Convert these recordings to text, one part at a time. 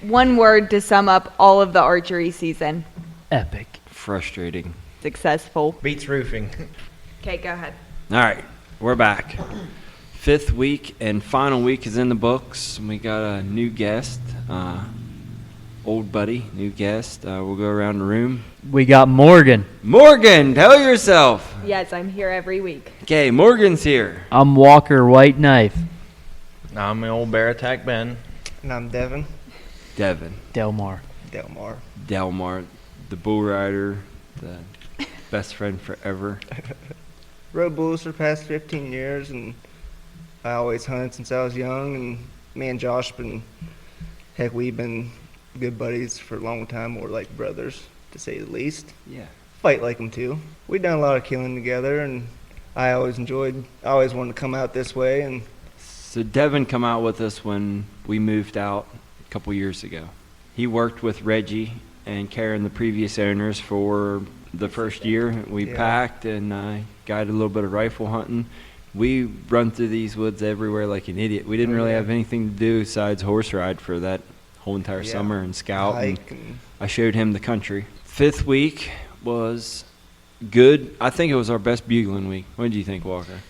One word to sum up all of the archery season. Epic. Frustrating. Successful. Beats roofing. Okay, go ahead. All right, we're back. 5th week and final week is in the books. We got a new guest, old buddy, new guest. We'll go around the room. We got Morgan. Morgan, tell yourself. Yes, I'm here every week. Okay, Morgan's here. I'm Walker White Knife. I'm the old bear attack Ben. And I'm Devin. Devin. Delmar. Delmar, the bull rider, the best friend forever. Rode bulls for the past 15 years, and I always hunted since I was young. And me and Josh we've been good buddies for a long time, or like brothers, to say the least. Yeah. Fight like them too. We've done a lot of killing together, and I always wanted to come out this way. And So Devin come out with us when we moved out a couple years ago. He worked with Reggie and Karen, the previous owners, for the first year. We packed and guided a little bit of rifle hunting. We run through these woods everywhere like an idiot. We didn't really have anything to do besides horse ride for that whole entire summer and scout. And I showed him the country. 5th week was good. I think it was our best bugling week. What did you think, Walker?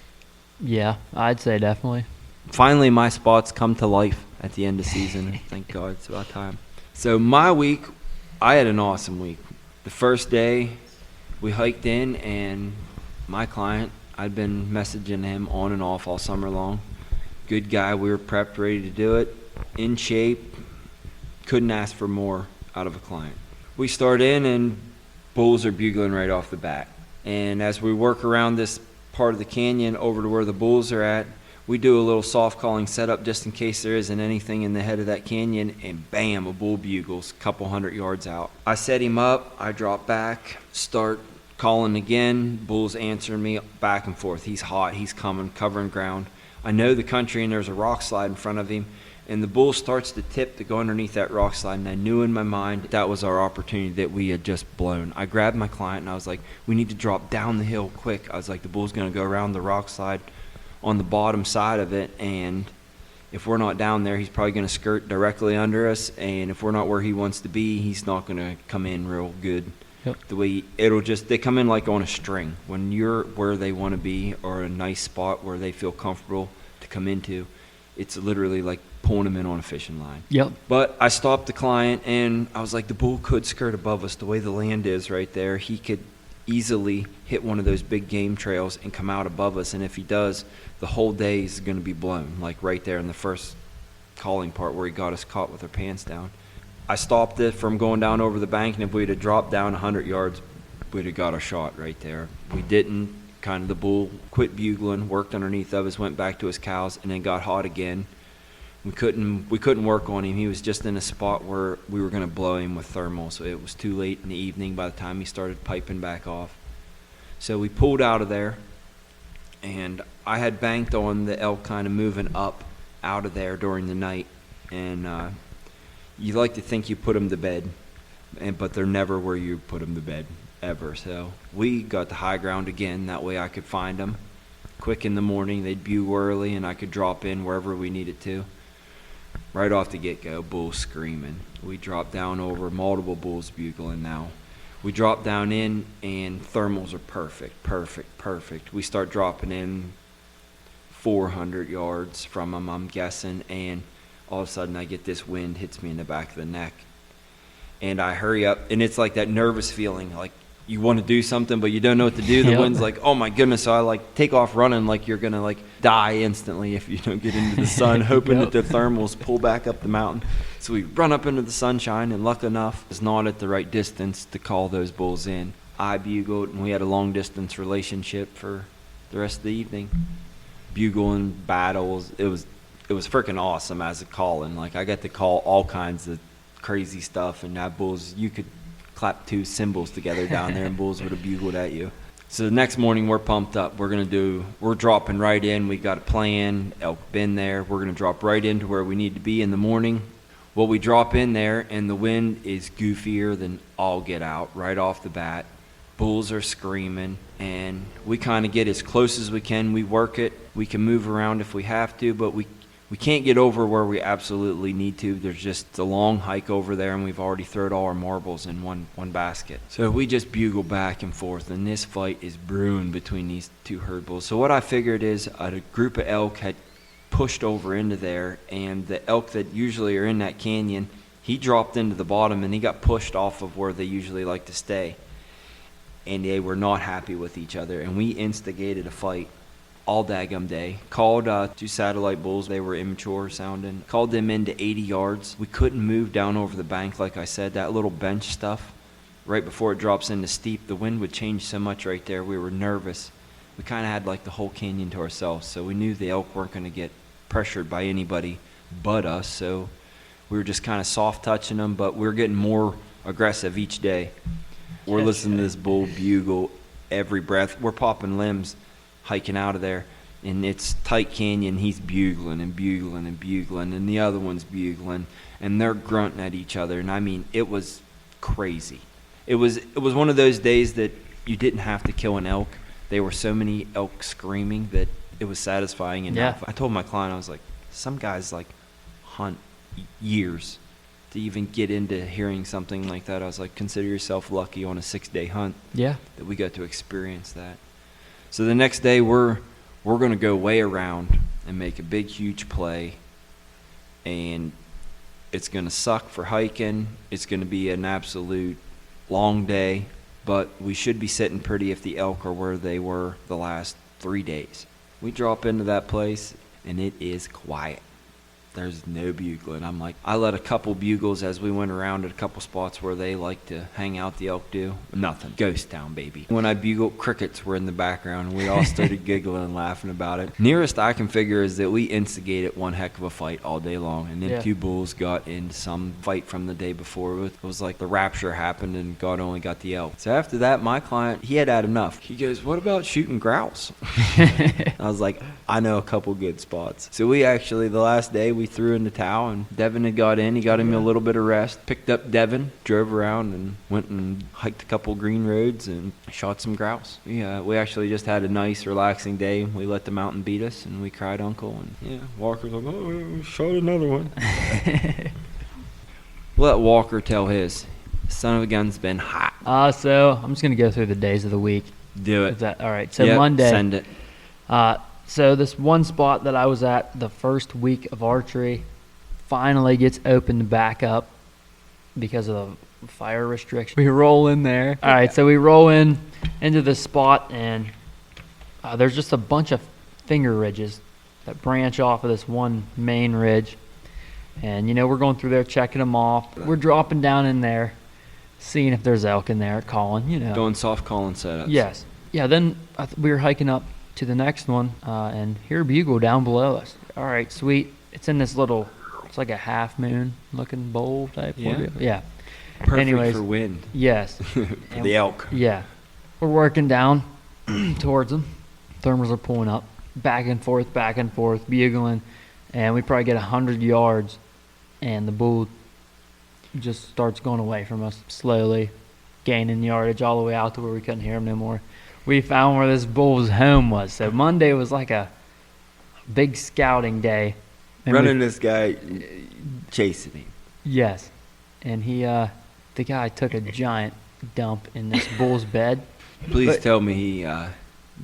Yeah, I'd say definitely. Finally, my spots come to life at the end of season. Thank God, it's about time. So my week, I had an awesome week. The first day, we hiked in, and my client, I'd been messaging him on and off all summer long. Good guy. We were prepped, ready to do it, in shape. Couldn't ask for more out of a client. We start in, and bulls are bugling right off the bat. And as we work around this part of the canyon over to where the bulls are at, we do a little soft calling setup just in case there isn't anything in the head of that canyon, and bam, a bull bugles a couple 100 yards out. I set him up, I drop back, start calling again. Bull's answering me back and forth. He's hot, he's coming, covering ground. I know the country, and there's a rock slide in front of him, and the bull starts to tip to go underneath that rock slide, and I knew in my mind that was our opportunity that we had just blown. I grabbed my client, and I was like, we need to drop down the hill quick. I was like, the bull's going to go around the rock slide on the bottom side of it, and if we're not down there, he's probably going to skirt directly under us, and if we're not where he wants to be, he's not going to come in real good. Yep. The way they come in like on a string. When you're where they want to be, or a nice spot where they feel comfortable to come into, it's literally like pulling them in on a fishing line. Yep. But I stopped the client, and I was like, the bull could skirt above us. The way the land is right there, he could easily hit one of those big game trails and come out above us, and if he does, the whole day is going to be blown, like right there in the first calling part where he got us caught with our pants down. I stopped it from going down over the bank, and if we'd have dropped down 100 yards, we'd have got a shot right there. We didn't. Kind of the bull quit bugling, worked underneath of us, went back to his cows, and then got hot again. We couldn't work on him. He was just in a spot where we were going to blow him with thermal, so it was too late in the evening by the time he started piping back off. So we pulled out of there, and I had banked on the elk kind of moving up out of there during the night, and you like to think you put them to bed, but they're never where you put them to bed, ever. So we got the high ground again. That way I could find them quick in the morning. They'd bugle early, and I could drop in wherever we needed to. Right off the get-go, bulls screaming. We dropped down over, multiple bulls bugling now. We drop down in, and thermals are perfect. We start dropping in 400 yards from them, I'm guessing, and all of a sudden I get this wind, hits me in the back of the neck. And I hurry up, and it's like that nervous feeling, like you want to do something, but you don't know what to do. The wind's like, oh my goodness. So I like take off running like you're going to like die instantly if you don't get into the sun, hoping that the thermals pull back up the mountain. So we run up into the sunshine, and luck enough, it's not at the right distance to call those bulls in. I bugled, and we had a long distance relationship for the rest of the evening. Bugling battles. It was freaking awesome as a calling. Like I got to call all kinds of crazy stuff, and that bulls, you could clap two cymbals together down there and bulls would have bugled at you. So the next morning we're pumped up. We're dropping right in. We got a plan. Elk been there. We're going to drop right into where we need to be in the morning. Well, we drop in there, and the wind is goofier than all get out right off the bat. Bulls are screaming, and we kind of get as close as we can. We work it. We can move around if we have to, but we We can't get over where we absolutely need to. There's just a long hike over there, and we've already thrown all our marbles in one basket. So we just bugle back and forth, and this fight is brewing between these two herd bulls. So what I figured is a group of elk had pushed over into there, and the elk that usually are in that canyon, he dropped into the bottom, and he got pushed off of where they usually like to stay. And they were not happy with each other, and we instigated a fight all daggum day. Called two satellite bulls. They were immature sounding. Called them into 80 yards. We couldn't move down over the bank, like I said. That little bench stuff, right before it drops into steep, the wind would change so much right there. We were nervous. We kind of had like the whole canyon to ourselves, so we knew the elk weren't going to get pressured by anybody but us, so we were just kind of soft touching them, but we were getting more aggressive each day. We're listening to this bull bugle every breath. We're popping limbs hiking out of there, and it's tight canyon. He's bugling and bugling and bugling, and the other one's bugling, and they're grunting at each other. And I mean, it was crazy. It was one of those days that you didn't have to kill an elk. There were so many elk screaming that it was satisfying enough. I told my client, I was like, some guys like hunt years to even get into hearing something like that. I was like, consider yourself lucky on a 6-day hunt Yeah. that we got to experience that. So the next day we're going to go way around and make a big, huge play, and it's going to suck for hiking. It's going to be an absolute long day, but we should be sitting pretty if the elk are where they were the last 3 days. We drop into that place, and it is quiet. There's no bugling. I'm like, I let a couple bugles as we went around at a couple spots where they like to hang out, the elk do. Nothing. Ghost town, baby. When I bugled, crickets were in the background, and we all started giggling and laughing about it. Nearest I can figure is that we instigated one heck of a fight all day long, and then two bulls got in some fight from the day before. It was like the rapture happened, and God only got the elk. So after that, my client, he had enough. He goes, what about shooting grouse? I was like, I know a couple good spots. So we actually, the last day, we threw in the towel, and Devin had got in. He got him a little bit of rest. Picked up Devin, drove around, and went and hiked a couple green roads and shot some grouse. Yeah, we actually just had a nice, relaxing day. We let the mountain beat us, and we cried uncle. And Walker's like, oh, shot another one. Let Walker tell his. Son of a gun's been hot. So I'm just going to go through the days of the week. Do it. Is that all right? So Yep, Monday. Send it. So this one spot that I was at the first week of archery finally gets opened back up because of the fire restriction. We roll in there. All right, so we roll into this spot, and there's just a bunch of finger ridges that branch off of this one main ridge. And, we're going through there, checking them off. We're dropping down in there, seeing if there's elk in there, calling, Doing soft calling setups. Yes. Yeah, then we were hiking up to the next one, and hear a bugle down below us. All right, sweet. It's in this little, it's like a half moon looking bowl type. Yeah. Perfect Anyways, for wind. Yes. For the elk. Yeah. We're working down towards them. Thermals are pulling up, back and forth, bugling, and we probably get 100 yards, and the bull just starts going away from us slowly, gaining yardage all the way out to where we couldn't hear him no more. We found where this bull's home was. So Monday was like a big scouting day. And Running this guy, chasing him. Yes. And the guy took a giant dump in this bull's bed. Please But- tell me he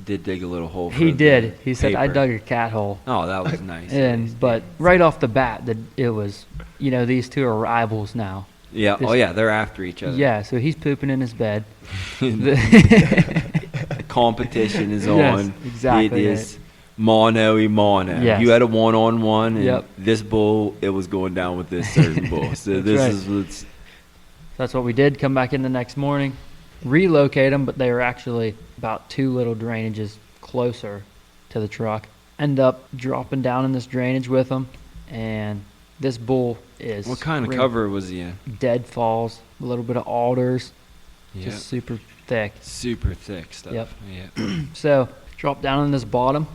did dig a little hole for He the did. He said, I paper." dug a cat hole. Oh, that was nice. But right off the bat, it was, these two are rivals now. Yeah. this- Oh, yeah. They're after each other. Yeah, so he's pooping in his bed. The competition is Yes, on. exactly It is mono. Yes. You had a one-on-one, and Yep. this bull, it was going down with this certain bull. So this right. is what's. That's what we did. Come back in the next morning, relocate them, but they were actually about 2 little drainages closer to the truck. End up dropping down in this drainage with them, and this bull is What kind of cover was he in? deadfalls, a little bit of alders, Yeah. just super thick. Super thick stuff. Yep. Yeah. So drop down in this bottom,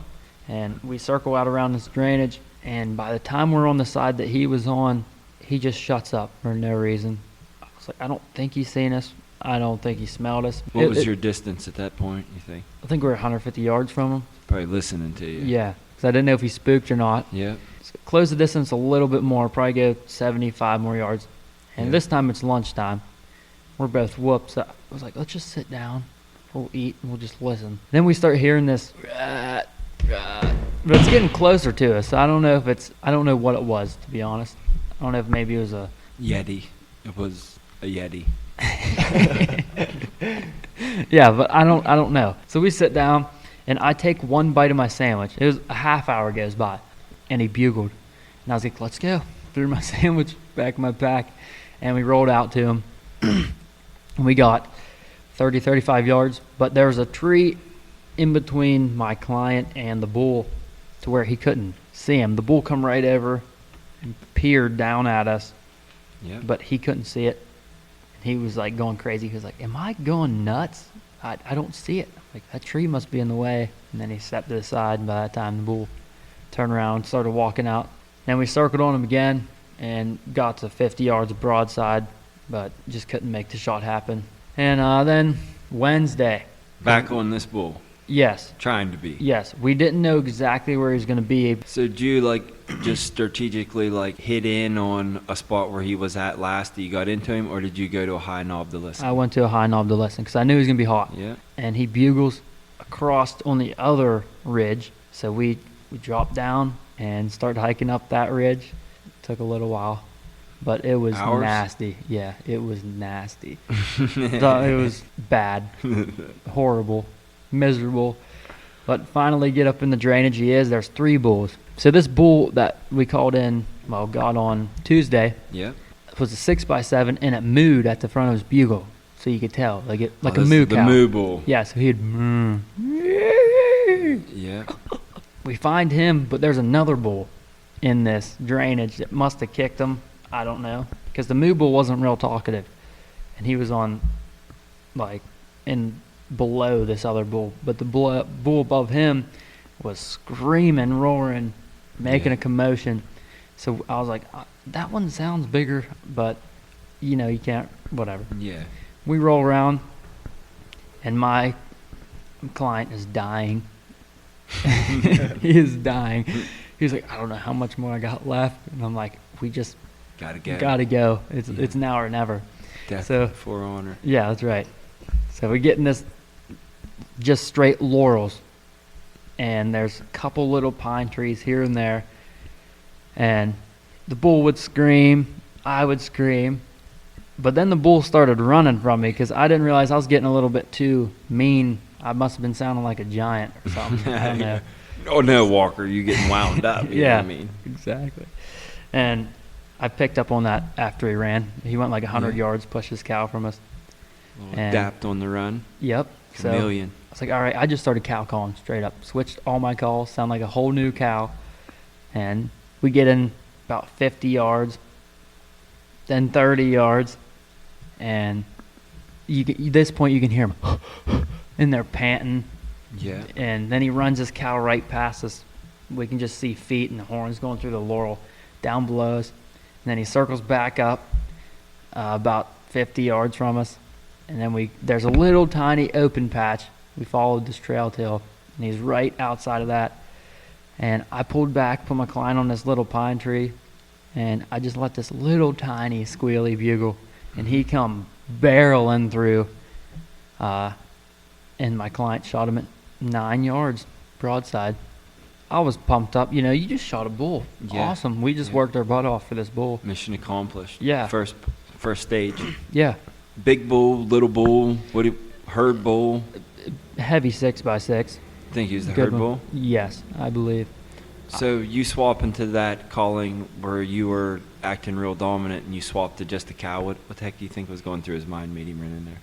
and we circle out around this drainage, and by the time we're on the side that he was on, he just shuts up for no reason. I was like, I don't think he's seen us. I don't think he smelled us. What was your distance at that point, you think? I think we were 150 yards from him. Probably listening to you. Yeah. because I didn't know if he spooked or not. Yeah. So close the distance a little bit more, probably go 75 more yards. And Yeah. this time it's lunchtime. We're both whooped. So I was like, let's just sit down. We'll eat and we'll just listen. Then we start hearing this, but it's getting closer to us. So I don't know what it was, to be honest. I don't know if maybe it was a Yeti. It was a Yeti. yeah, but I don't know. So we sit down, and I take one bite of my sandwich. It was a half hour goes by, and he bugled, and I was like, "Let's go." Threw my sandwich back in my pack, and we rolled out to him. And we got 30, 35 yards, but there was a tree in between my client and the bull, to where he couldn't see him. The bull come right over and peered down at us, Yeah. but he couldn't see it. He was like going crazy. He was like, "Am I going nuts? I don't see it." Like, that tree must be in the way. And then he stepped to the side, and by that time the bull turned around and started walking out. Then we circled on him again and got to 50 yards broadside, but just couldn't make the shot happen. And then Wednesday. Back on this bull. Yes. Trying to be. Yes. We didn't know exactly where he was going to be. So did you just strategically hit in on a spot where he was at last that you got into him, or did you go to a high knob to listen? I went to a high knob to listen because I knew he was going to be hot. Yeah. And he bugles across on the other ridge. So we dropped down and started hiking up that ridge. Took a little while, but it was Hours? nasty. Yeah, it was nasty. It was bad, horrible, miserable. But finally get up in the drainage. There's 3 bulls. So this bull that we got on Tuesday, Yeah. was a 6x7, and it mooed at the front of his bugle. So you could tell, like a This moo is the cow. moo bull. Yeah, so he'd Yeah. We find him, but there's another bull in this drainage that must have kicked him. I don't know, because the moo bull wasn't real talkative, and he was on in below this other bull, but the bull above him was screaming, roaring, making Yeah. a commotion. So I was like, that one sounds bigger, but you can't, whatever. Yeah. We roll around, and my client is dying. He is dying. He's like, I don't know how much more I got left. And I'm like, we just Gotta go. It's Yeah. it's now or never. Death So- for honor. Yeah, that's right. So we get in this just straight laurels, and there's a couple little pine trees here and there, and the bull would scream, I would scream, but then the bull started running from me because I didn't realize I was getting a little bit too mean. I must have been sounding like a giant or something. I don't know. Oh no, Walker, you getting wound up. You know Yeah. what I mean? Exactly. And I picked up on that after he ran. He went like 100 Yeah. yards, pushed his cow from us. Little And- dapped on the run. Yep. So Chameleon. I was like, all right, I just started cow calling straight up. Switched all my calls, sound like a whole new cow. And we get in about 50 yards, then 30 yards, and this point you can hear him in there panting. Yeah. And then he runs his cow right past us. We can just see feet and the horns going through the laurel down below us. And then he circles back up about 50 yards from us. And then there's a little tiny open patch. We followed this trail till, and he's right outside of that. And I pulled back, put my client on this little pine tree, and I just let this little tiny squealy bugle, and he come barreling through. And my client shot him at 9 yards broadside. I was pumped up. You just shot a bull. Yeah. Awesome. We just Yeah. worked our butt off for this bull. Mission accomplished. Yeah. First stage. Yeah. Big bull, little bull, herd bull. Heavy 6x6. I think he was the Good herd one. bull. Yes, I believe. So you swap into that calling where you were acting real dominant and you swapped to just a cow. What the heck do you think was going through his mind made him run in there?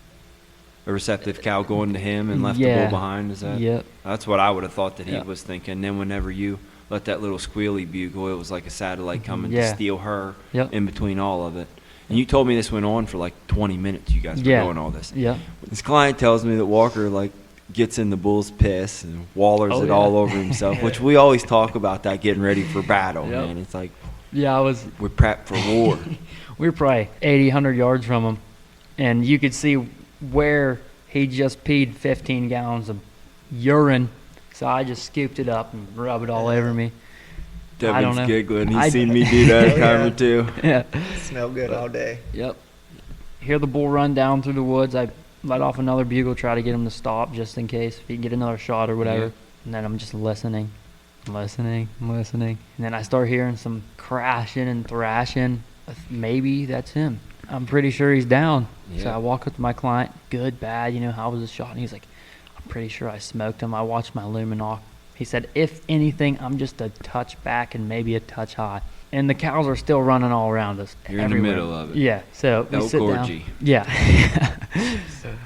A receptive cow going to him and left the Yeah. bull behind? Is that? Yep. That's what I would have thought that he Yeah. was thinking. Then whenever you let that little squealy bugle, it was like a satellite coming to Yeah. steal her Yep. in between all of it. And you told me this went on for like 20 minutes. You guys were Yeah. doing all this. Yep. This client tells me that Walker gets in the bull's piss and wallers Oh, it yeah. all over himself, which we always talk about that getting ready for battle, Yep. man. It's like Yeah, we're prepped for war. we were probably 80, 100 yards from him, and you could see where he just peed 15 gallons of urine So I just scooped it up and rubbed it all over me. I don't Devin's know. giggling. He's I- seen me do that a Oh, time yeah. or two. Yeah. Smell good all day. Yep. Hear the bull run down through the woods. I let off another bugle, try to get him to stop just in case if he can get another shot or whatever. Yeah. And then I'm just listening. And then I start hearing some crashing and thrashing. Maybe that's him. I'm pretty sure he's down. So Yeah. I walk up to my client. Good, bad, how was the shot? And he's like, I'm pretty sure I smoked him. I watched my luminol. He said, if anything, I'm just a touch back and maybe a touch high. And the cows are still running all around us. You're in the everywhere. middle of it. Yeah. So we Elk sit orgy. down. Yeah.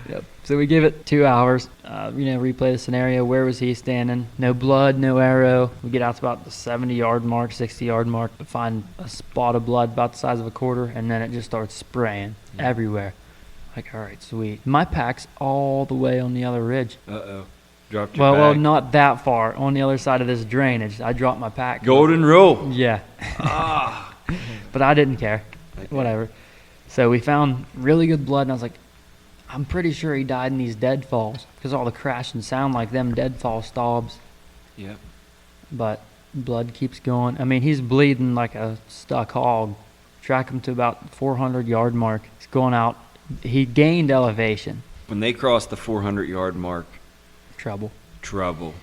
Yep. So we give it 2 hours. Replay the scenario. Where was he standing? No blood, no arrow. We get out to about the 70-yard mark, 60-yard mark to find a spot of blood about the size of a quarter, and then it just starts spraying everywhere. Like, all right, sweet. My pack's all the way on the other ridge. Uh-oh. Dropped your Well, bag. not that far. On the other side of this drainage, I dropped my pack. Golden rule. Yeah. Ah. But I didn't care. Okay. Whatever. So we found really good blood, and I was like, I'm pretty sure he died in these deadfalls because all the crashing sound like them deadfall stabs. Yep. But blood keeps going. I mean, he's bleeding like a stuck hog. Track him to about 400-yard mark. He's going out. He gained elevation. When they cross the 400-yard mark, Trouble. trouble.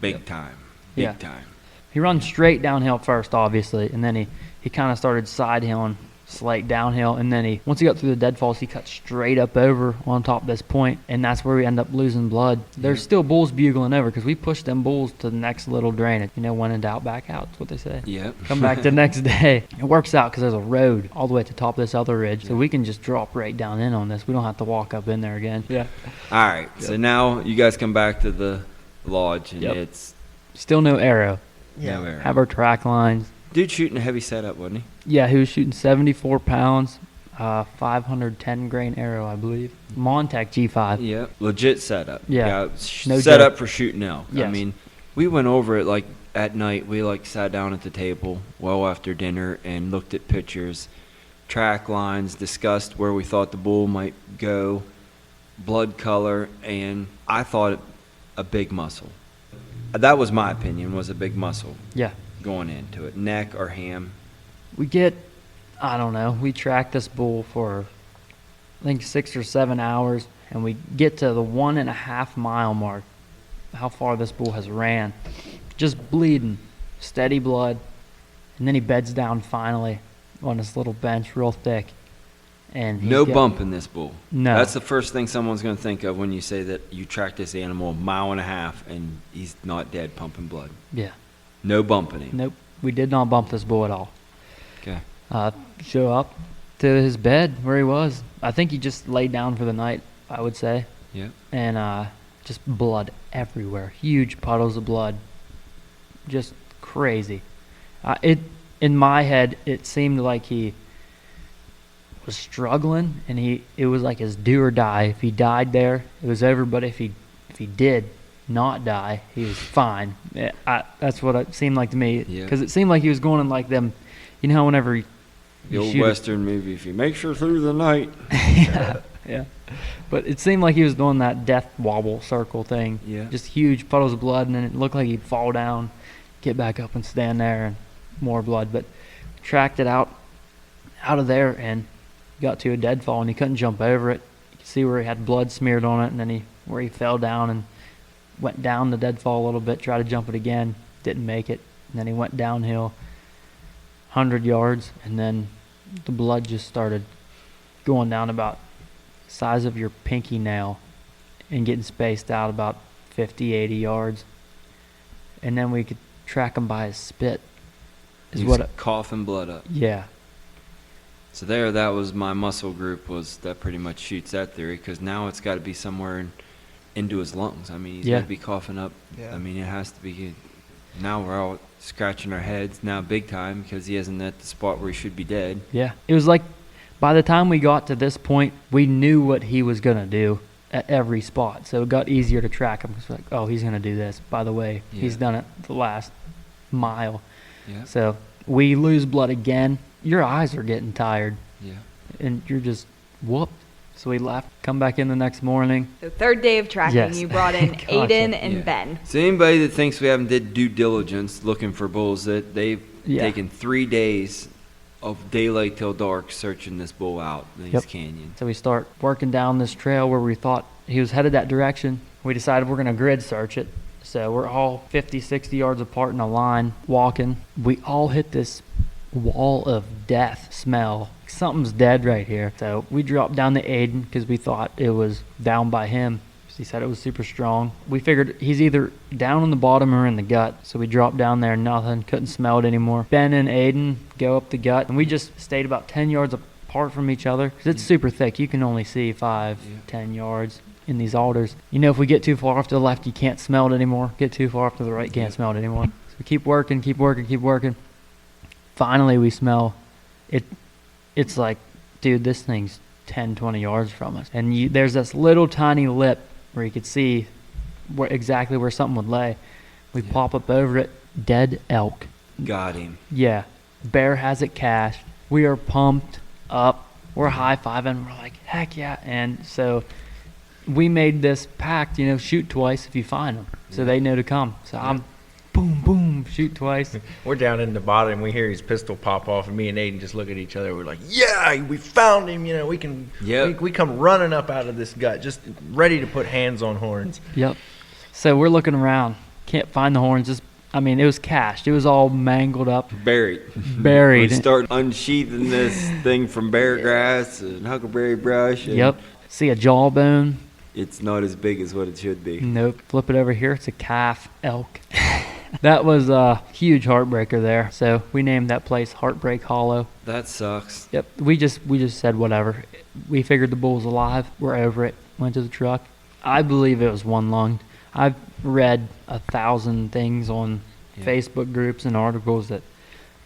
Big time. Big Yeah. time. He runs straight downhill first, obviously, and then he kind of started side hilling, slight downhill, and then once he got through the deadfalls, he cut straight up over on top of this point, and that's where we end up losing blood. There's still bulls bugling over because we pushed them bulls to the next little drainage. When in doubt, back out. That's what they say. Yep. Come back the next day. It works out because there's a road all the way to the top of this other ridge, so we can just drop right down in on this. We don't have to walk up in there again. Yeah. All right. So now you guys come back to the lodge, and Yep. it's Still no arrow. Yeah. no arrow. Have our track lines. Dude shooting a heavy setup, wasn't he? Yeah, he was shooting 74 pounds, 510 grain arrow, I believe. Montec G5. Yep. Legit setup. Yeah. No set joke. up for shooting elk. I Yes. mean, we went over it like at night. We sat down at the table well after dinner and looked at pictures, track lines, discussed where we thought the bull might go, blood color, and I thought a big muscle. That was my opinion, was a big muscle Yeah. going into it. Neck or ham. We tracked this bull for, I think, 6 or 7 hours, and we get to the 1.5 mile mark, how far this bull has ran. Just bleeding, steady blood, and then he beds down finally on this little bench real thick. And he's No got- bump in this bull. No. That's the first thing someone's going to think of when you say that you tracked this animal 1.5 miles and he's not dead pumping blood. Yeah. No bump in him. Nope. We did not bump this bull at all. Okay. Show up to his bed where he was. I think he just laid down for the night, I would say. Yeah. And just blood everywhere. Huge puddles of blood. Just crazy. In my head, it seemed like he was struggling, and it was like his do or die. If he died there, it was over. But if he did not die, he was fine. That's what it seemed like to me. Yeah. Because it seemed like he was going in like them. Whenever The old shoot it- Western movie, if you make sure through the night. yeah. But it seemed like he was doing that death wobble circle thing. Yeah. Just huge puddles of blood, and then it looked like he'd fall down, get back up and stand there, and more blood. But tracked it out of there and got to a deadfall, and he couldn't jump over it. You could see where he had blood smeared on it, and then where he fell down and went down the deadfall a little bit, tried to jump it again, didn't make it. And then he went downhill 100 yards, and then the blood just started going down about size of your pinky nail and getting spaced out about 50, 80 yards. And then we could track him by his spit. He was coughing blood up. Yeah. So that was my muscle group, that pretty much shoots that theory, because now it's got to be somewhere into his lungs. I mean, he's Yeah. got to be coughing up. Yeah. I mean, it has to be. Now we're all scratching our heads now big time because he isn't at the spot where he should be dead. Yeah. It was like by the time we got to this point, we knew what he was going to do at every spot. So it got easier to track him. It's like, oh, he's going to do this. By the way, he's Yeah. done it the last mile. Yeah. So we lose blood again. Your eyes are getting tired, Yeah. and you're just whooped. So we left, come back in the next morning. So third day of tracking, Yes. you brought in Gotcha. Aiden and Yeah. Ben. So anybody that thinks we haven't did due diligence looking for bulls, that they've Yeah. taken 3 days of daylight till dark searching this bull out in these Yep. canyons. So we start working down this trail where we thought he was headed that direction. We decided we're going to grid search it. So we're all 50, 60 yards apart in a line walking. We all hit this wall of death smell. Something's dead right here. So we dropped down to Aiden because we thought it was down by him. He said it was super strong. We figured he's either down on the bottom or in the gut. So we dropped down there, nothing, couldn't smell it anymore. Ben and Aiden go up the gut, and we just stayed about 10 yards apart from each other because it's super thick. You can only see 5, 10 yards in these alders. You know, if we get too far off to the left, you can't smell it anymore. Get too far off to the right, can't smell it anymore. So we keep working, keep working, keep working. Finally, we smell it. It's like, dude, this thing's 10, 20 yards from us. And there's this little tiny lip where you could see exactly where something would lay. We pop up over it, dead elk. Got him. Yeah, bear has it cashed. We are pumped up. We're high-fiving. We're like, heck yeah. And so we made this pact, you know, shoot twice if you find them. So they know to come. So I'm boom, boom, shoot twice. We're down in the bottom, and we hear his pistol pop off, and me and Aiden just look at each other. We're like, yeah, we found him. You know, we can. Yep. We come running up out of this gut, just ready to put hands on horns. Yep. So we're looking around. Can't find the horns. It was cashed. It was all mangled up. Buried. Buried. We start unsheathing this thing from bear grass and huckleberry brush. And Yep. See a jawbone. It's not as big as what it should be. Nope. Flip it over here. It's a calf elk. That was a huge heartbreaker there. So we named that place Heartbreak Hollow. That sucks. Yep. We just said whatever. We figured the bull's alive. We're over it. Went to the truck. I believe it was one lunged. I've read 1,000 things on Facebook groups and articles that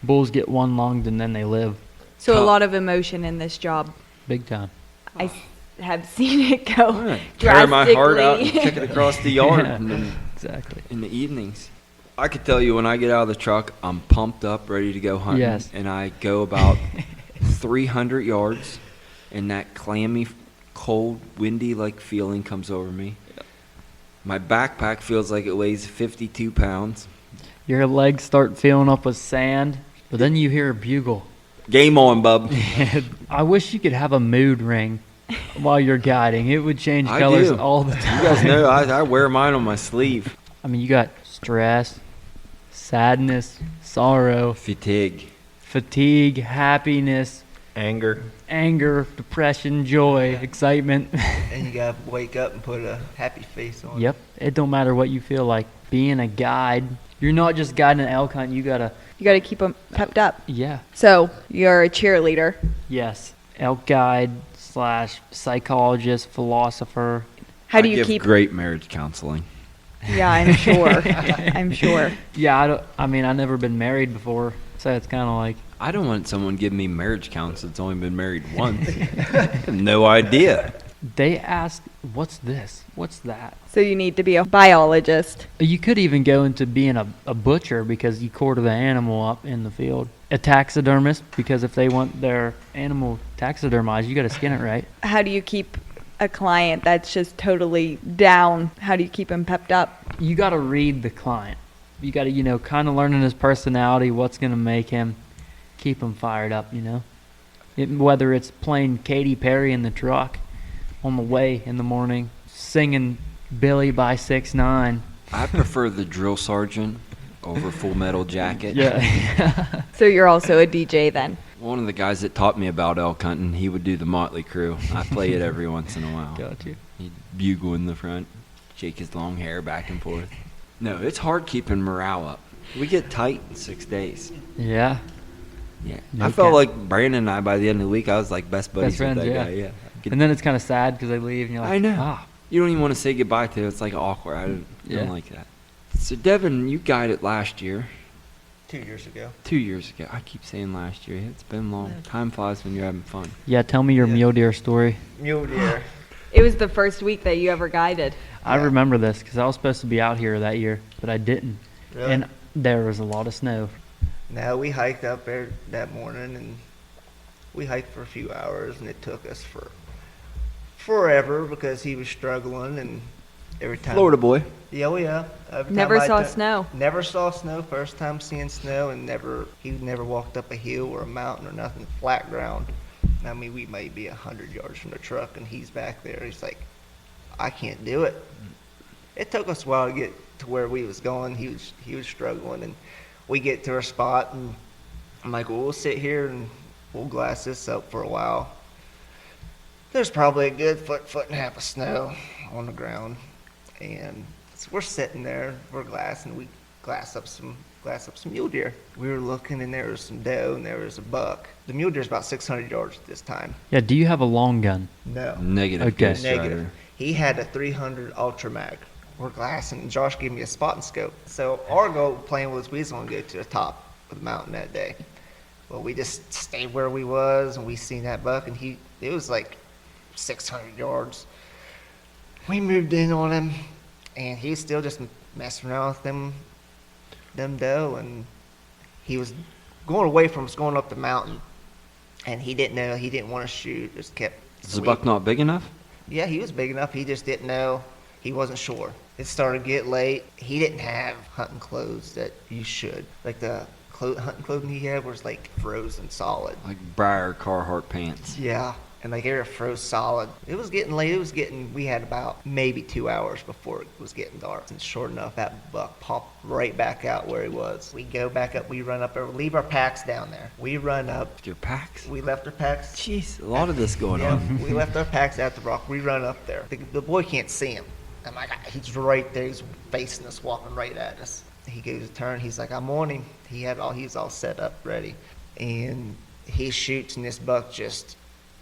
bulls get one lunged and then they live. So a Tough. lot of emotion in this job. Big time. I have seen it go I'm gonna tear my heart out and drastically. kick it across the yard Yeah. and then Exactly. in the evenings. I could tell you when I get out of the truck, I'm pumped up, ready to go hunting. Yes. And I go about 300 yards, and that clammy, cold, windy like feeling comes over me. My backpack feels like it weighs 52 pounds. Your legs start filling up with sand, but then you hear a bugle. Game on, bub. I wish you could have a mood ring while you're guiding. It would change I colors do. all the time. You guys know I wear mine on my sleeve. I mean, you got stress, sadness, sorrow, fatigue, happiness, Anger. anger, depression, joy, excitement. And you gotta wake up and put a happy face on. Yep. It don't matter what you feel like. Being a guide, you're not just guiding an elk hunt. You gotta, You got to keep them pepped up. yeah. So you're a cheerleader. Yes. Elk guide / psychologist, philosopher. How do I you give keep? great marriage counseling. Yeah, I'm sure. I'm sure. Yeah, I've never been married before, so it's kind of like, I don't want someone giving me marriage counsel that's only been married once. I have no idea. they ask, what's this? What's that? So you need to be a biologist. You could even go into being a butcher because you quarter the animal up in the field. A taxidermist, because if they want their animal taxidermized, you got to skin it right. How do you keep a client that's just totally down? How do you keep him pepped up? You got to read the client. You got to, kind of learning his personality, what's going to make him, keep him fired up, whether it's playing Katy Perry in the truck on the way in the morning, singing Billy by 6ix9ine. I prefer the drill sergeant over Full Metal Jacket. Yeah. So you're also a DJ then. One of the guys that taught me about elk hunting, he would do the Motley Crew. I play it every once in a while. Got you. He'd bugle in the front, shake his long hair back and forth. No, it's hard keeping morale up. We get tight in 6 days. Yeah. Yeah. No I felt cap. like Brandon and I, by the end of the week, I was like best buddies friends, with that yeah. guy. Yeah. And then it's kind of sad because they leave and you're like, I know. ah. You don't even want to say goodbye to it. It's like awkward. I don't Yeah. like that. So, Devin, you guided last year. 2 years ago. 2 years ago. I keep saying last year. It's been long. Time flies when you're having fun. Yeah, tell me your Yeah. mule deer story. Mule deer. It was the first week that you ever guided. I Yeah. remember this because I was supposed to be out here that year, but I didn't. Really? And there was a lot of snow. Now we hiked up there that morning, and we hiked for a few hours, and it took us forever because he was struggling, and every time. Florida boy. Yeah, oh yeah. Every time Never I saw done- snow. Never saw snow. First time seeing snow, and he never walked up a hill or a mountain or nothing. Flat ground. I mean, we may be 100 yards from the truck, and he's back there. He's like, I can't do it. It took us a while to get to where we was going. He was struggling, and we get to our spot, and I'm like, well, we'll sit here and we'll glass this up for a while. There's probably a good foot and a half of snow on the ground, and so we're sitting there, we're glassing, we glass up some mule deer. We were looking, and there was some doe, and there was a buck. The mule deer's about 600 yards at this time. Yeah, do you have a long gun? No. Negative. Okay. Ghost Negative. Rider. He had a 300 Ultra Mag. We're glassing, and Josh gave me a spotting scope. So our goal playing was we was going to go to the top of the mountain that day. Well, we just stayed where we was, and we seen that buck, and it was like 600 yards. We moved in on him, and he was still just messing around with them doe, and he was going away from us, going up the mountain, and he didn't know, he didn't want to shoot, just kept Is the buck not big enough? Yeah, he was big enough. He just didn't know. He wasn't sure. It started to get late. He didn't have hunting clothes that you should. Like the hunting clothing he had was like frozen solid. Like Briar Carhartt pants. Yeah, and like they were froze solid. It was getting late. We had about maybe 2 hours before it was getting dark. And sure enough, that buck popped right back out where he was. We go back up. We run up there. We leave our packs down there. We run up. Your packs? We left our packs. Jeez, a lot of this going Yeah, on. we left our packs at the rock. We run up there. The boy can't see him. I'm like, he's right there. He's facing us, walking right at us. He goes to turn. He's like, I'm on him. He's all set up, ready. And he shoots, and this buck just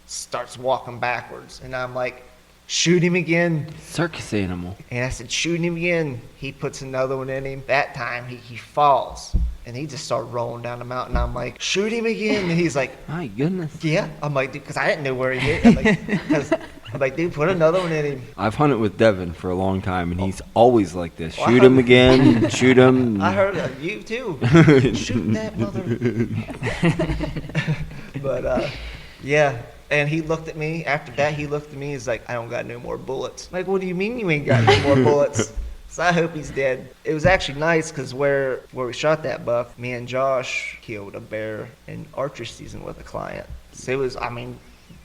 starts walking backwards. And I'm like, shoot him again. Circus animal. And I said, shoot him again. He puts another one in him. That time, he falls. And he just started rolling down the mountain. I'm like, shoot him again. And he's like, My goodness. yeah. I'm like, dude, because I didn't know where he hit. I'm like, dude, put another one in him. I've hunted with Devin for a long time, and he's always like this. Well, I Shoot heard- him again, shoot him. I heard you too. Shoot that mother. But yeah. And he looked at me. After that, he looked at me. He's like, I don't got no more bullets. I'm like, what do you mean you ain't got no more bullets? So I hope he's dead. It was actually nice because where we shot that buck, me and Josh killed a bear in archery season with a client. So it was, I mean,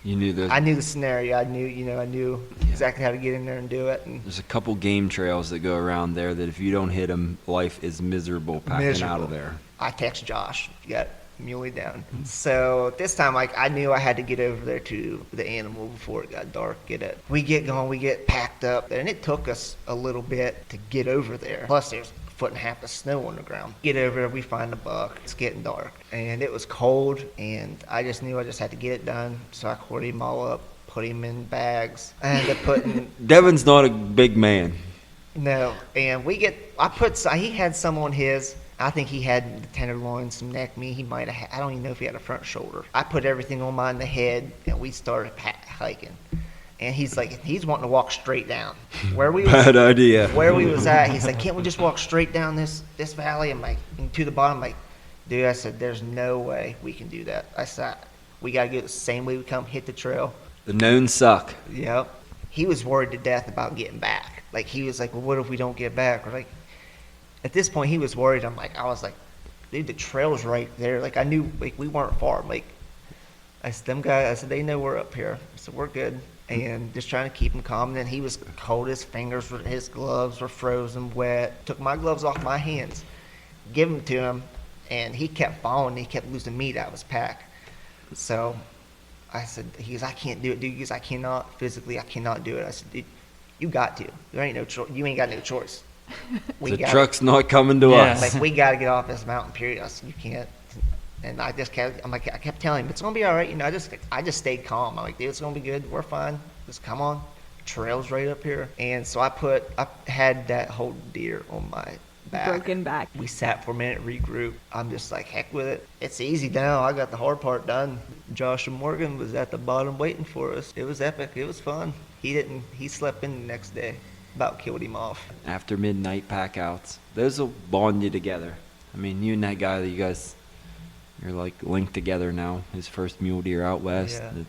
You knew those. I knew the scenario. I knew exactly how to get in there and do it. And There's a couple game trails that go around there that if you don't hit them, life is miserable packing out of there. I text Josh, you got muley down. So this time, like, I knew I had to get over there to the animal before it got dark. We get going, we get packed up, and it took us a little bit to get over there. Plus, there's a foot and a half of snow on the ground. Get over there, we find the buck. It's getting dark, and it was cold, and I just knew I just had to get it done. So I corded him all up, put him in bags. I ended up putting Devin's not a big man. no, and he had some on his. I think he had the tenderloin, some neck meat. He might have I don't even know if he had a front shoulder. I put everything on mine, the head, and we started hiking. And he's wanting to walk straight down. Where we Bad idea. Where we was at, he's like, can't we just walk straight down this valley? I'm like, to the bottom. I'm like, dude, I said, there's no way we can do that. I said, we got to go the same way we come, hit the trail. The knowns suck. Yep. He was worried to death about getting back. Like, he was like, well, what if we don't get back? Or like, at this point, he was worried. I was like, dude, the trail's right there. Like, I knew, like, we weren't far. Like, I said, they know we're up here. I said, we're good. And just trying to keep him calm. And then he was cold. His gloves were frozen, wet. Took my gloves off my hands, give them to him, and he kept falling. He kept losing meat out of his pack. So I said, I can't do it, dude. He goes, I cannot do it. I said, dude, you got to. You ain't got no choice. The truck's not coming to Yeah. us. Like, we got to get off this mountain, period. I said, you can't. And I kept telling him, it's going to be all right. I just stayed calm. I'm like, dude, it's going to be good. We're fine. Just come on. Trail's right up here. And so I had that whole deer on my back. Broken back. We sat for a minute, regrouped. I'm just like, heck with it. It's easy now. I got the hard part done. Josh and Morgan was at the bottom waiting for us. It was epic. It was fun. He slept in the next day. About killed him off. After midnight pack outs. Those will bond you together. I mean, you and that guy that you're like linked together now. His first mule deer out west. Yeah.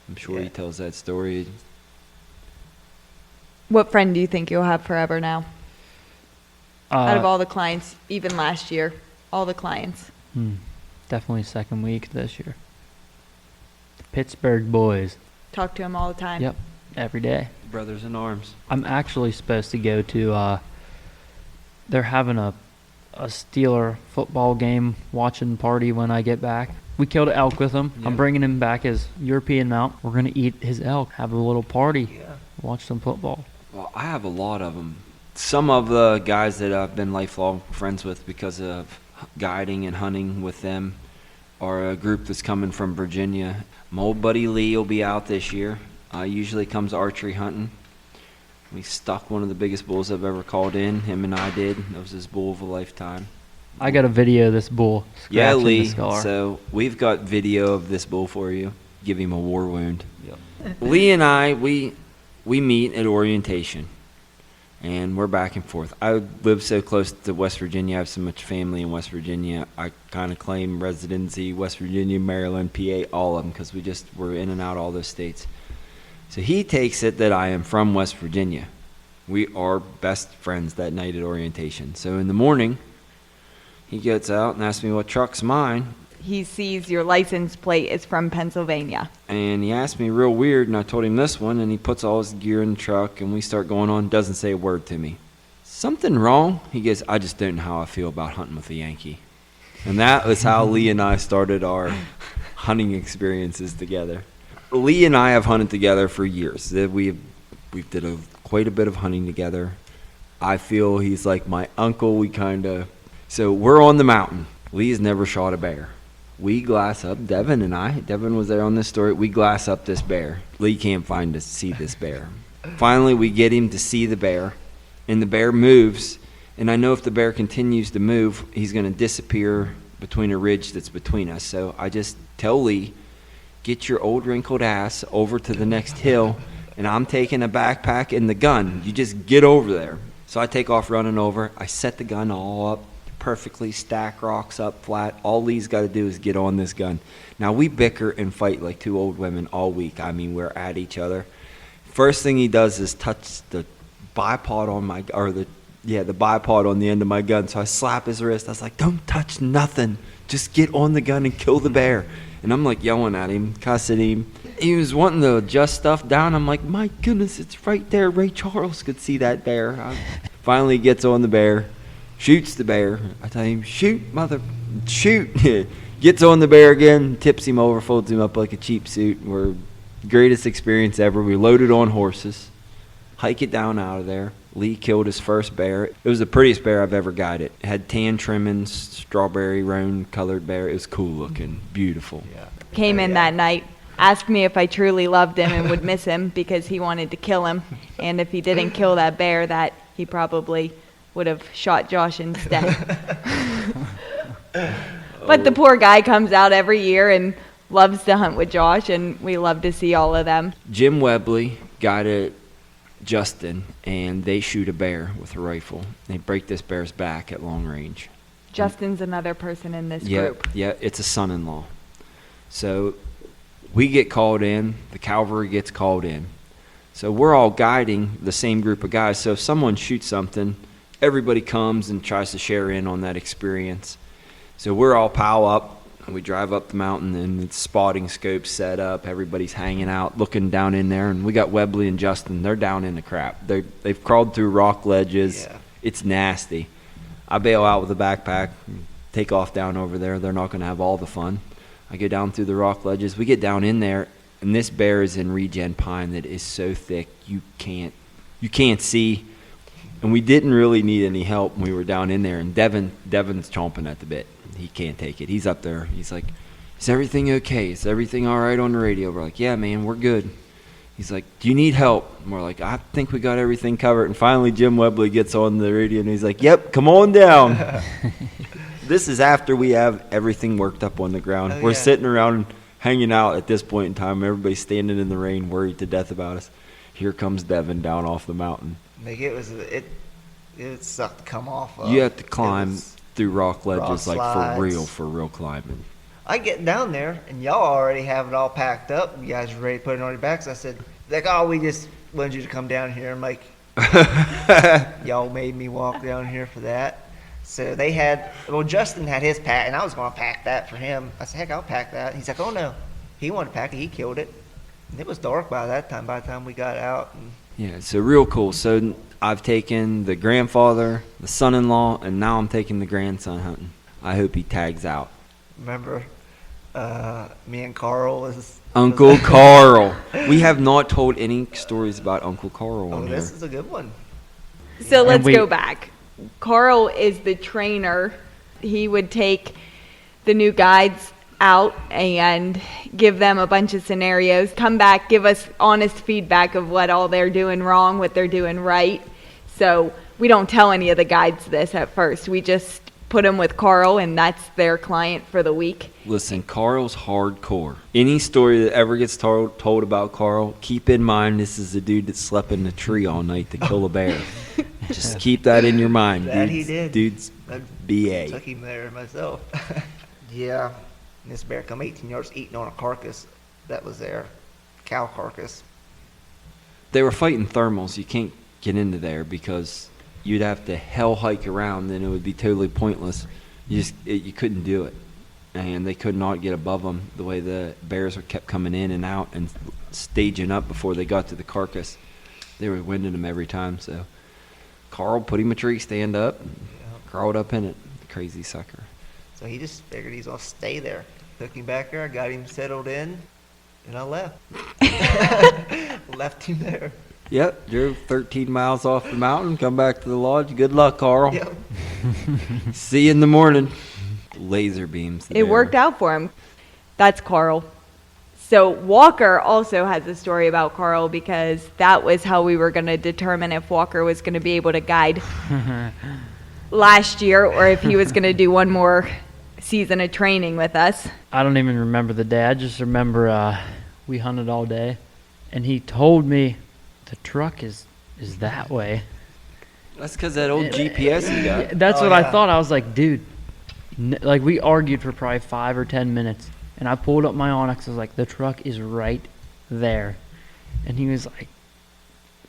I'm sure Yeah. he tells that story. What friend do you think you'll have forever now? Out of Uh, all the clients, even last year, all the clients. Definitely second week this year. The Pittsburgh boys. Talk to them all the time. Yep, every day. Brothers in arms. I'm actually supposed to go to. They're having a Steeler football game watching party when I get back. We killed an elk with him. Yeah. I'm bringing him back as European mount. We're gonna eat his elk, have a little party, watch some football. Well, I have a lot of them. Some of the guys that I've been lifelong friends with because of guiding and hunting with them are a group that's coming from Virginia. My old buddy Lee will be out this year. Usually comes archery hunting. We stuck one of the biggest bulls I've ever called in. Him and I did. That was his bull of a lifetime. I got a video of this bull Yeah, scratching Lee. the scar. So we've got video of this bull for you. Give him a war wound. Yep. Lee and I, we meet at orientation, and we're back and forth. I live so close to West Virginia. I have so much family in West Virginia. I kind of claim residency, West Virginia, Maryland, PA, all of them, because we're in and out all those states. So he takes it that I am from West Virginia. We are best friends that night at orientation. So in the morning, he gets out and asks me what truck's mine. He sees your license plate is from Pennsylvania. And he asked me real weird, and I told him this one, and he puts all his gear in the truck, and we start going on, doesn't say a word to me. Something wrong? He goes, I just don't know how I feel about hunting with a Yankee. And that was how Lee and I started our hunting experiences together. Lee and I have hunted together for years. We've did quite a bit of hunting together. I feel he's like my uncle. So we're on the mountain. Lee's never shot a bear. We glass up, Devin and I. Devin was there on this story. We glass up this bear. Lee can't find to see this bear. Finally, we get him to see the bear, and the bear moves. And I know if the bear continues to move, he's going to disappear between a ridge that's between us. So I just tell Lee, get your old wrinkled ass over to the next hill, and I'm taking a backpack and the gun. You just get over there. So I take off running over. I set the gun all up perfectly, stack rocks up flat. All Lee's got to do is get on this gun. Now, we bicker and fight like two old women all week. I mean, we're at each other. First thing he does is touch the bipod on the bipod on the end of my gun. So I slap his wrist. I was like, don't touch nothing. Just get on the gun and kill the bear. And I'm like yelling at him, cussing him. He was wanting to adjust stuff down. I'm like, my goodness, it's right there. Ray Charles could see that bear. Finally gets on the bear, shoots the bear. I tell him, shoot. Gets on the bear again, tips him over, folds him up like a cheap suit. We're greatest experience ever. We loaded on horses, hike it down out of there. Lee killed his first bear. It was the prettiest bear I've ever guided. It had tan trimmings, strawberry roan colored bear. It was cool looking, beautiful. Yeah. Came in that night, asked me if I truly loved him and would miss him because he wanted to kill him. And if he didn't kill that bear, that he probably would have shot Josh instead. But the poor guy comes out every year and loves to hunt with Josh, and we love to see all of them. Jim Webley guided Justin, and they shoot a bear with a rifle. They break this bear's back at long range. Justin's another person in this group. Yeah, it's a son-in-law. So we get called in, the cavalry gets called in. So we're all guiding the same group of guys. So if someone shoots something, everybody comes and tries to share in on that experience. So we're all pile up, and we drive up the mountain, and it's spotting scopes set up. Everybody's hanging out, looking down in there, and we got Webley and Justin. They're down in the crap. They've crawled through rock ledges. Yeah. It's nasty. I bail out with a backpack, take off down over there. They're not going to have all the fun. I go down through the rock ledges. We get down in there, and this bear is in regen pine that is so thick you can't see. And we didn't really need any help when we were down in there. And Devin's chomping at the bit. He can't take it. He's up there. He's like, is everything okay? Is everything all right on the radio? We're like, yeah, man, we're good. He's like, do you need help? And we're like, I think we got everything covered. And finally, Jim Webley gets on the radio, and he's like, yep, come on down. This is after we have everything worked up on the ground. Oh, We're yeah. sitting around hanging out at this point in time. Everybody's standing in the rain, worried to death about us. Here comes Devin down off the mountain. Like it sucked to come off of. You have to It climb was- through rock ledges, rock like slides. for real climbing. I get down there, and y'all already have it all packed up. You guys are ready to put it on your backs. I said, like, oh, we just wanted you to come down here. I'm like, Y'all made me walk down here for that. So they had, well, Justin had his pack, and I was going to pack that for him. I said, heck, I'll pack that. He's like, oh, no. He wanted to pack it. He killed it. And it was dark by that time, by the time we got out. And Yeah, so real cool. So I've taken the grandfather, the son-in-law, and now I'm taking the grandson hunting. I hope he tags out. remember me and Carl was Uncle Carl. We have not told any stories about Uncle Carl Oh, on here. this is a good one. So let's we- go back. Carl is the trainer. He would take the new guides out and give them a bunch of scenarios, come back, give us honest feedback of what all they're doing wrong, what they're doing right. So we don't tell any of the guides this at first. We just put them with Carl, and that's their client for the week. Listen, Carl's hardcore. Any story that ever gets told about Carl, keep in mind this is the dude that slept in the tree all night to kill a bear. Just keep that in your mind. That he did. Dude's I BA. took him there myself. Yeah, and this bear come 18 yards eating on a carcass that was there, cow carcass. They were fighting thermals. You can't get into there because you'd have to hell hike around, and it would be totally pointless. You couldn't do it, and they could not get above them the way the bears were kept coming in and out and staging up before they got to the carcass. They were winding them every time. So Carl put him a tree stand up, and crawled up in it. Crazy sucker. So he just figured he's gonna stay there. Took him back there, got him settled in, and I left. Left him there. Yep, drove 13 miles off the mountain, come back to the lodge. Good luck, Carl. Yep. See you in the morning. Laser beams. It worked out for him. That's Carl. So Walker also has a story about Carl, because that was how we were going to determine if Walker was going to be able to guide last year, or if he was going to do one more season of training with us. I don't even remember the day. I just remember we hunted all day, and he told me the truck is that way. That's because that old GPS you got. That's Oh, what yeah. I thought. I was like, dude, like we argued for probably 5 or 10 minutes, and I pulled up my Onyx. I was like, the truck is right there, and he was like,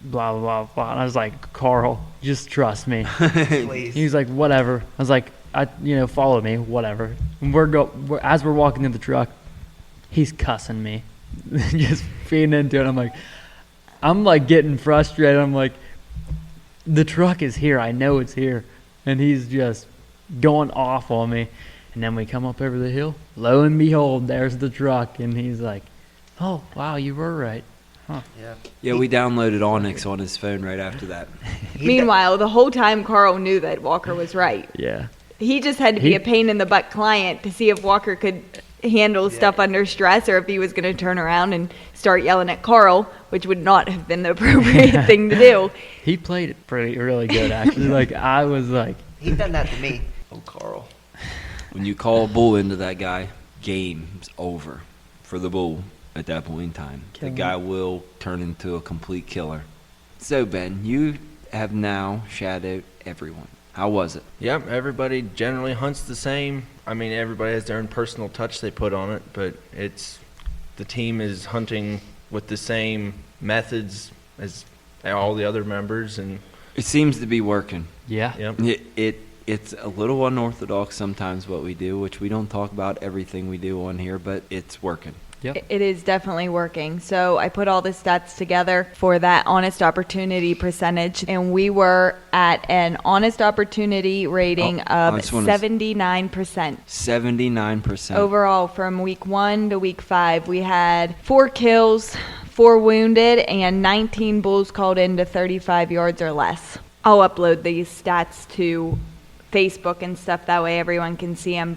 blah blah blah blah. And I was like, Carl, just trust me. Please. He was like, whatever. I was like, follow me, whatever. And as we're walking to the truck, he's cussing me, just feeding into it. I'm like getting frustrated. I'm like, the truck is here. I know it's here. And he's just going off on me. And then we come up over the hill. Lo and behold, there's the truck. And he's like, oh, wow, you were right. Yeah. Yeah, we downloaded Onyx on his phone right after that. Meanwhile, the whole time Carl knew that Walker was right. Yeah. He just had to be a pain in the butt client to see if Walker could handle stuff under stress, or if he was going to turn around and start yelling at Carl, which would not have been the appropriate thing to do. He played it really good, actually. I was like, He done that to me. Oh, Carl. When you call a bull into that guy, game's over for the bull at that point in time. Kill The him. guy will turn into a complete killer. So, Ben, you have now shadowed everyone. How was it? Yep, everybody generally hunts the same. I mean, everybody has their own personal touch they put on it, but the team is hunting with the same methods as all the other members, and It seems to be working. yeah. yep. It's a little unorthodox sometimes what we do, which we don't talk about everything we do on here, but it's working. Yep. It is definitely working. So I put all the stats together for that honest opportunity percentage, and we were at an honest opportunity rating I of just wanna 79%. 79%. Overall, from week 1 to week 5, we had 4 kills, 4 wounded, and 19 bulls called in to 35 yards or less. I'll upload these stats to Facebook and stuff, that way everyone can see them.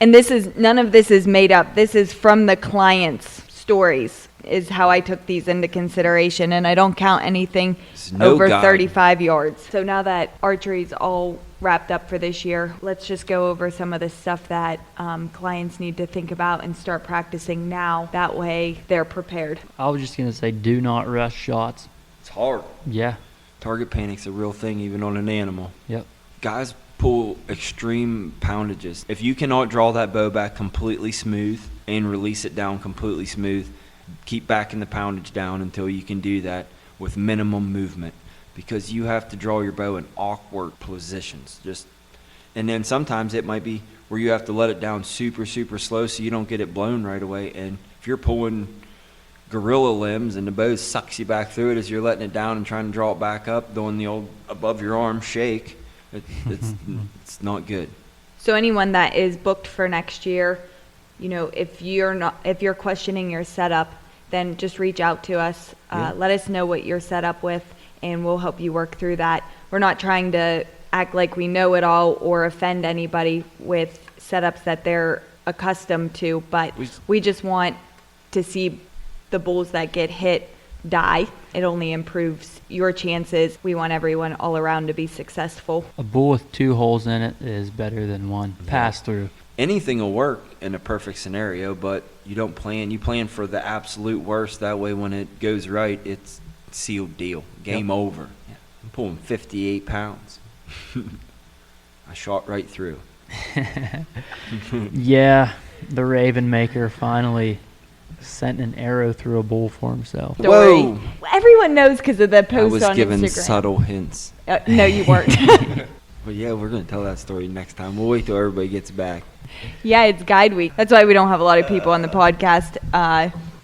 And none of this is made up. This is from the clients' stories, is how I took these into consideration, and I don't count anything There's no over guide. 35 yards. So now that archery's all wrapped up for this year, let's just go over some of the stuff that clients need to think about and start practicing now. That way they're prepared. I was just going to say, do not rush shots. It's hard. Yeah. Target panic's a real thing, even on an animal. Yep. Guys pull extreme poundages. If you cannot draw that bow back completely smooth and release it down completely smooth, keep backing the poundage down until you can do that with minimum movement. because you have to draw your bow in awkward positions. And then sometimes it might be where you have to let it down super, super slow so you don't get it blown right away. And if you're pulling gorilla limbs and the bow sucks you back through it as you're letting it down and trying to draw it back up, doing the old above your arm shake, it's not good. So anyone that is booked for next year, if you're questioning your setup, then just reach out to us. Let us know what you're set up with, and we'll help you work through that. We're not trying to act like we know it all or offend anybody with setups that they're accustomed to, but we just want to see the bulls that get hit die. It only improves your chances. We want everyone all around to be successful. A bull with 2 holes in it is better than one. Pass through. Anything will work in a perfect scenario, but you don't plan. You plan for the absolute worst. That way when it goes right, it's sealed deal. Game over. Yeah. I'm pulling 58 pounds. I shot right through. Yeah, the Raven Maker finally sent an arrow through a bull for himself. Whoa! Everyone knows because of the post I was on giving Instagram. subtle hints. No, you weren't. But yeah, we're going to tell that story next time. We'll wait till everybody gets back. Yeah, it's guide week. That's why we don't have a lot of people on the podcast.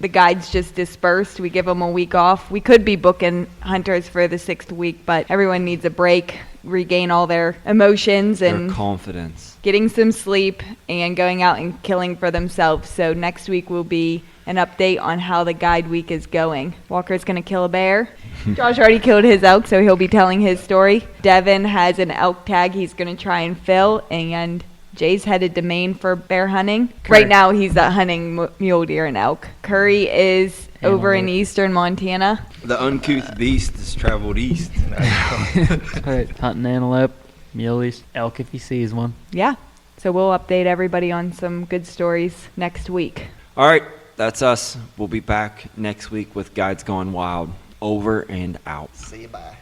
The guides just dispersed. We give them a week off. We could be booking hunters for the 6th week, but everyone needs a break, regain all their emotions and Their confidence. getting some sleep and going out and killing for themselves. So next week will be an update on how the guide week is going. Walker's going to kill a bear. Josh already killed his elk, so he'll be telling his story. Devin has an elk tag he's going to try and fill, and Jay's headed to Maine for bear hunting. Right now he's hunting mule deer and elk. Curry is over in eastern Montana. The uncouth beast has traveled east. Right, hunting antelope, muleys, elk if he sees one. Yeah, so we'll update everybody on some good stories next week. All right, that's us. We'll be back next week with Guides Gone Wild. Over and out. See you, bye.